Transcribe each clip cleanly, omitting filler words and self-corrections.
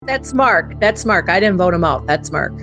That's Mark. I didn't vote him out. That's Mark.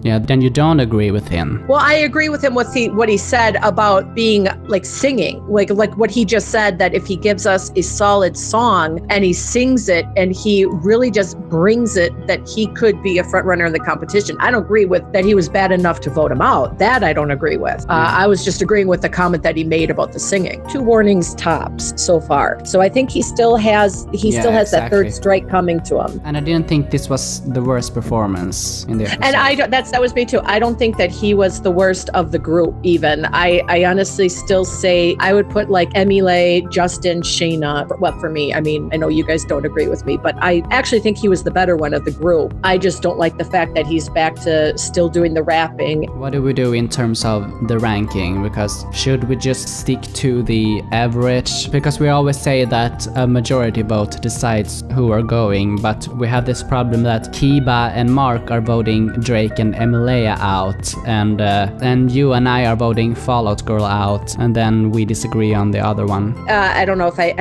Yeah, then you don't agree with him. Well, I agree with him with what he said about being like singing, like what he just said, that if he gives us a solid song and he sings it and he really just brings it, that he could be a front runner in the competition. I don't agree with that he was bad enough to vote him out. That I don't agree with. I was just agreeing with the comment that he made about the singing. 2 warnings tops so far. So I think he still has that third strike coming to him. And I didn't think this was the worst performance in the episode. And that was me too. I don't think that he was the worst of the group even. I honestly still say I would put like Emile, Justin, Shayna. Well, for me, I mean, I know you guys don't agree with me, but I actually think he was the better one of the group. I just don't like the fact that he's back to still doing the rapping. What do we do in terms of the ranking? Because should we just stick to the average? Because we always say that a majority vote decides who are going, but we have this problem that Kiba and Mark are voting Drake and Emilia out, and you and I are voting Fallout Girl out, and then we disagree on the other one. I don't know if I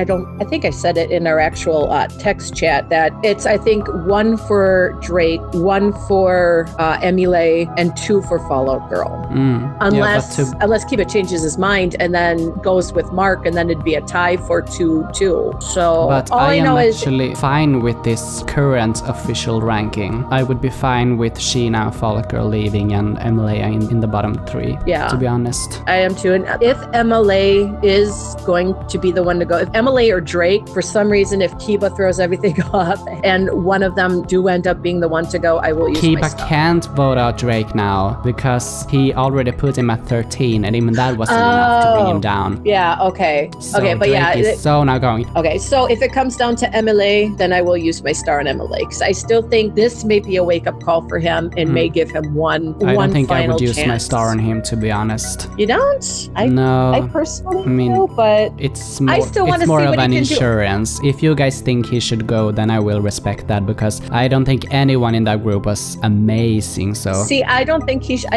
think I said it in our actual text chat that it's, I think, 1 for Drake, 1 for Emile, and 2 for Fallout Girl. Unless Kiba changes his mind and then goes with Mark, and then it'd be a tie for 2-2. So but all I know is actually fine with this current official ranking. I would be fine with Sheena and Fallout Girl leaving and Emilia in the bottom 3. Yeah, to be honest, I am too. And if Emile is going to be the one to go, if Emile or Drake, for some reason, if Kiba throws everything up and one of them do end up being the one to go, I will use my Kiba can't vote out Drake now because he already put him at 13, and even that wasn't enough to bring him down. Yeah, okay. So okay, but Drake is so now going. Okay, so if it comes down to Emile, then I will use my star on Emile, because I still think this may be a wake-up call for him and may give him one I don't think I would use chance. my star on him, to be honest. You don't? No. I personally do, but it's more, I still want to see more what of an he can insurance. If you guys think he should go, then I will respect that, because I don't think anyone in that group was amazing. So see, I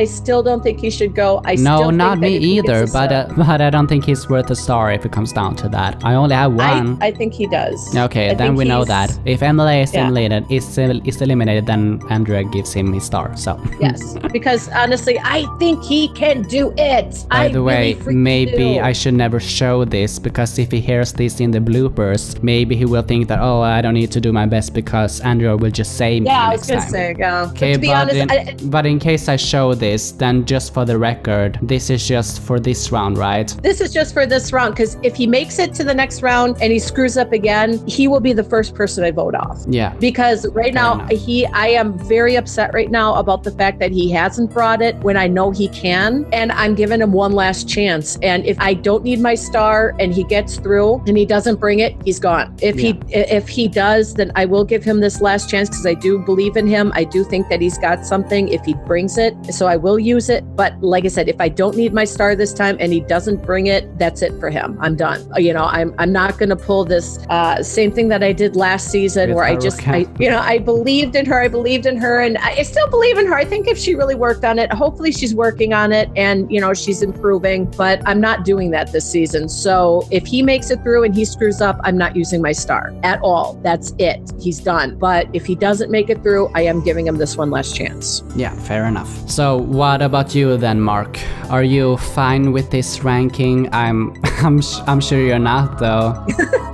still don't think he should go. No, not me either. But I don't think he's worth a star if it comes down to that. I only have one. I think he does. Okay, then we know that. If Emily is eliminated, then Andrea gives him his star. So yes, because honestly, I think he can do it. By the way, maybe I should never show this, because if he hears this in the bloopers, maybe he will think that, oh, I don't need to do my best because Andrea will just say me. Yeah, I was gonna say, yeah. Okay, to be honest, but in case I show this, then just for the record, this is just for this round, right? This is just for this round, because if he makes it to the next round and he screws up again, he will be the first person I vote off. Yeah. Because right now, I am very upset right now about the fact that he hasn't brought it when I know he can, and I'm giving him one last chance. And if I don't need my star and he gets through and he doesn't bring it, he's gone. If he does, then I will give him this last chance, because I do believe in him. I do think that he's got something if he brings it, so I will use it. But like I said, if I don't need my star this time and he doesn't bring it, that's it for him. I'm done. You know, I'm not going to pull this same thing that I did last season where I believed in her, and I still believe in her. I think if she really worked on it, hopefully she's working on it and, you know, she's improving, but I'm not doing that this season. So if he makes it through and he screws up, I'm not using my star at all. That's it. He's done. But if he doesn't make it through, I am giving him this one last chance. Yeah, fair enough. So what about you then, Mark? Are you fine with this ranking? I'm sure you're not, though.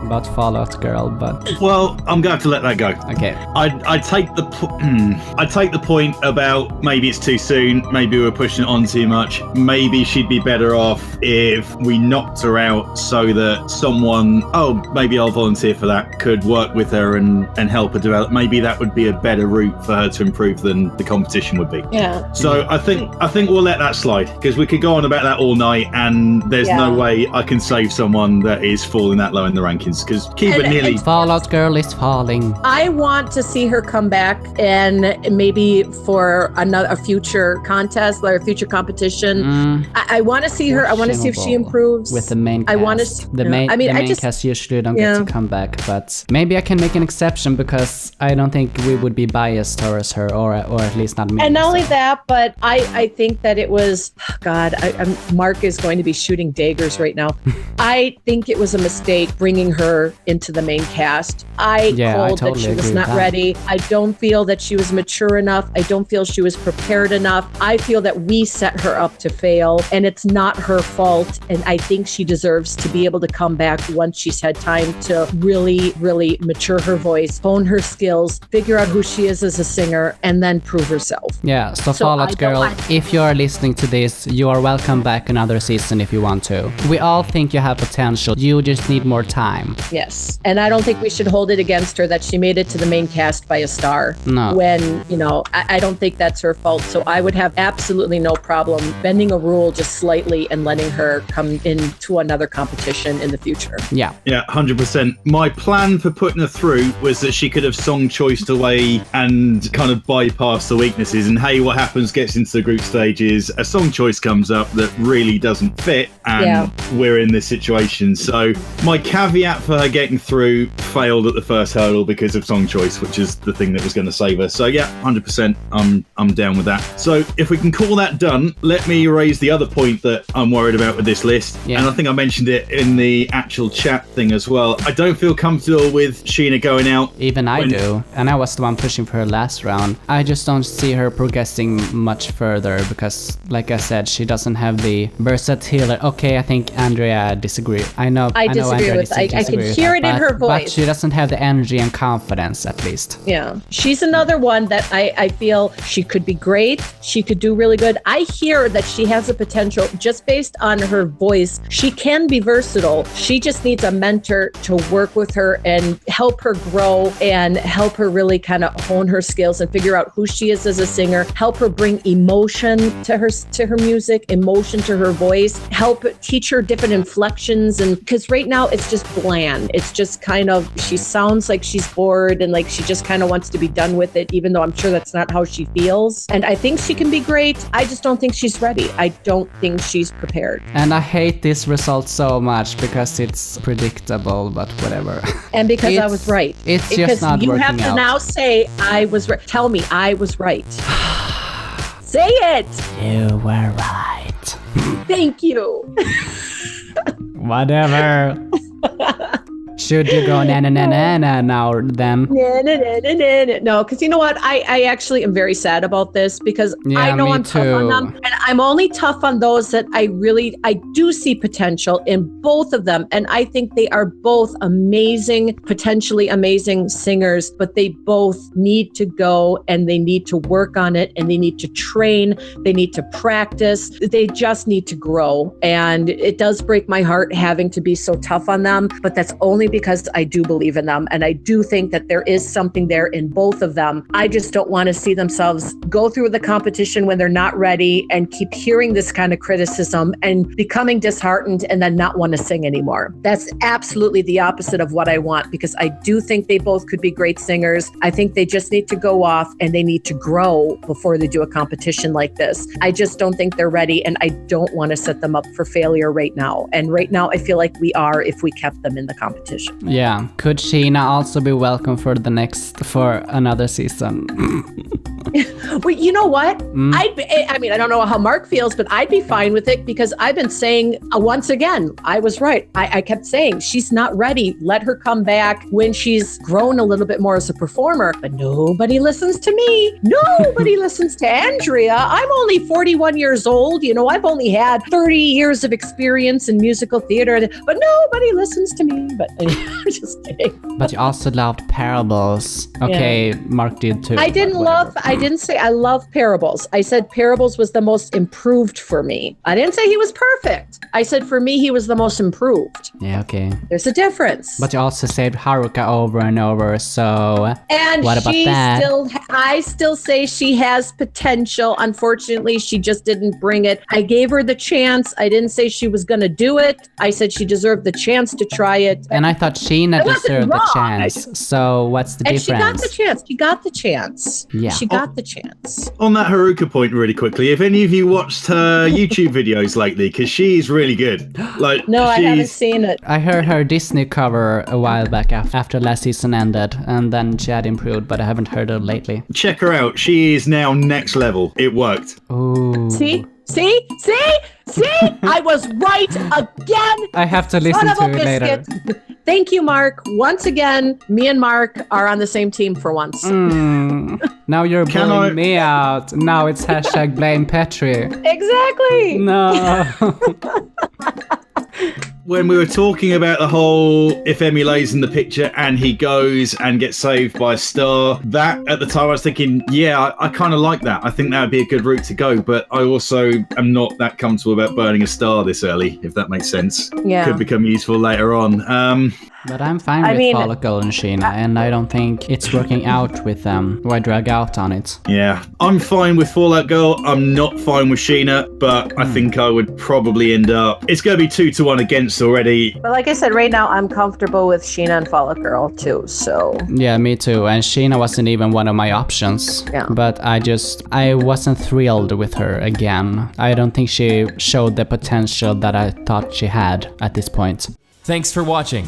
About Fallout Girl, but well, I'm going to have to let that go. Okay. I take the point about maybe it's too soon, maybe we're pushing it on too much. Maybe she'd be better off if we knocked her out so that someone, maybe I'll volunteer for that, could work with her and help her develop. Maybe that would be a better route for her to improve than the competition would be. Yeah. So I think we'll let that slide, because we could go on about that all night, and there's no way I can save someone that is falling that low in the rankings, because Kiba nearly... Fallout Girl is falling. I want to see her come back, and maybe for a future contest or a future competition. I want to see her. I want to see if she improves. With the main cast. I want to... The main cast usually don't get to come back, but maybe I can make an exception, because I don't think we would be biased towards her, or at least not me. And not only that, but I think that it was... God, Mark is going to be shooting daggers right now. I think it was a mistake bringing her her into the main cast. I called totally that she was agree not with that. ready. I don't feel that she was mature enough. I don't feel she was prepared enough. I feel that we set her up to fail, and it's not her fault. And I think she deserves to be able to come back once she's had time to really, really mature her voice, hone her skills, figure out who she is as a singer, and then prove herself. Yeah, so So Fallout Girl, I- if you're listening to this, you are welcome back another season if you want to. We all think you have potential. You just need more time. Yes. And I don't think we should hold it against her that she made it to the main cast by a star. No. When, I don't think that's her fault. So I would have absolutely no problem bending a rule just slightly and letting her come into another competition in the future. Yeah. Yeah, 100%. My plan for putting her through was that she could have song choiced away and kind of bypassed the weaknesses. And hey, what happens gets into the group stages, a song choice comes up that really doesn't fit, and we're in this situation. So my caveat for her getting through failed at the first hurdle because of song choice, which is the thing that was going to save her. So yeah, 100%. I'm down with that. So if we can call that done, let me raise the other point that I'm worried about with this list. Yeah. And I think I mentioned it in the actual chat thing as well. I don't feel comfortable with Sheena going out. Even I do. And I was the one pushing for her last round. I just don't see her progressing much further because, like I said, she doesn't have the versatility. Okay, I think Andrea disagree. I know disagree Andrea with. I can disagree with hear that, it in her but voice. she doesn't have the energy and confidence, at least. Yeah. She's another one that I feel she could be great. She could do really good. I hear that she has a potential just based on her voice. She can be versatile. She just needs a mentor to work with her and help her grow and help her really kind of hone her skills and figure out who she is as a singer, help her bring emotion to her music, emotion to her voice, help teach her different inflections. And because right now it's just bland. It's just kind of, she sounds like she's bored and like she just kind of wants to be done with it, even though I'm sure that's not how she feels. And I think she can be great. I just don't think she's ready. I don't think she's prepared. And I hate this result so much because it's predictable, but whatever. And because I was right. It's because just not you working have to out. now say I was right. Tell me I was right. Say it. You were right. Thank you. Whatever. Should you go na now then? No, because you know what? I actually am very sad about this because Yeah, I know me I'm tough on too. them. And I'm only tough on those that I do see potential in both of them. And I think they are both amazing, potentially amazing singers, but they both need to go and they need to work on it and they need to train. They need to practice. They just need to grow. And it does break my heart having to be so tough on them, but that's only because I do believe in them. And I do think that there is something there in both of them. I just don't want to see themselves go through the competition when they're not ready and keep hearing this kind of criticism and becoming disheartened and then not want to sing anymore. That's absolutely the opposite of what I want because I do think they both could be great singers. I think they just need to go off and they need to grow before they do a competition like this. I just don't think they're ready and I don't want to set them up for failure right now. And right now I feel like we are if we kept them in the competition. Yeah. Could Sheena also be welcome for another season? Well, you know what? I mean, I don't know how Mark feels, but I'd be fine with it because I've been saying once again, I was right. I kept saying she's not ready. Let her come back when she's grown a little bit more as a performer. But nobody listens to me. Nobody listens to Andrea. I'm only 41 years old. You know, I've only had 30 years of experience in musical theater, but nobody listens to me. But just kidding. But you also loved Parables. Okay, Mark did too. I didn't say I love Parables. I said Parables was the most improved for me. I didn't say he was perfect. I said for me, he was the most improved. Yeah, okay. There's a difference. But you also saved Haruka over and over, so and what about that? I still say she has potential. Unfortunately, she just didn't bring it. I gave her the chance. I didn't say she was going to do it. I said she deserved the chance to try it. And I thought Sheena deserved the chance. So what's the difference? She got the chance. She got the chance. Yeah. She got the chance. On that Haruka point really quickly, if any of you watched her YouTube videos lately, because she's really good. No, I haven't seen it. I heard her Disney cover a while back after last season ended, and then she had improved, but I haven't heard her lately. Check her out. She is now next level. It worked. Ooh. See? See? I was right again. I have to listen Son of to a it later. biscuit. Thank you, Mark. Once again, me and Mark are on the same team for once. Now you're bullying me out. Now it's hashtag blame Petri. Exactly. No. When we were talking about the whole if Emmy lays in the picture and he goes and gets saved by a star, that at the time I was thinking, yeah, I kind of like that. I think that would be a good route to go, but I also am not that comfortable about burning a star this early, if that makes sense. Yeah. Could become useful later on. But I'm fine with Follicle and Sheena, and I don't think it's working out with them. Why drag out on it? Yeah, I'm fine with Fallout Girl. I'm not fine with Sheena, but I think I would probably end up... It's going to be 2-1 against already. But like I said, right now I'm comfortable with Sheena and Fall Out Girl too, so... Yeah, me too. And Sheena wasn't even one of my options. Yeah. But I wasn't thrilled with her again. I don't think she showed the potential that I thought she had at this point. Thanks for watching.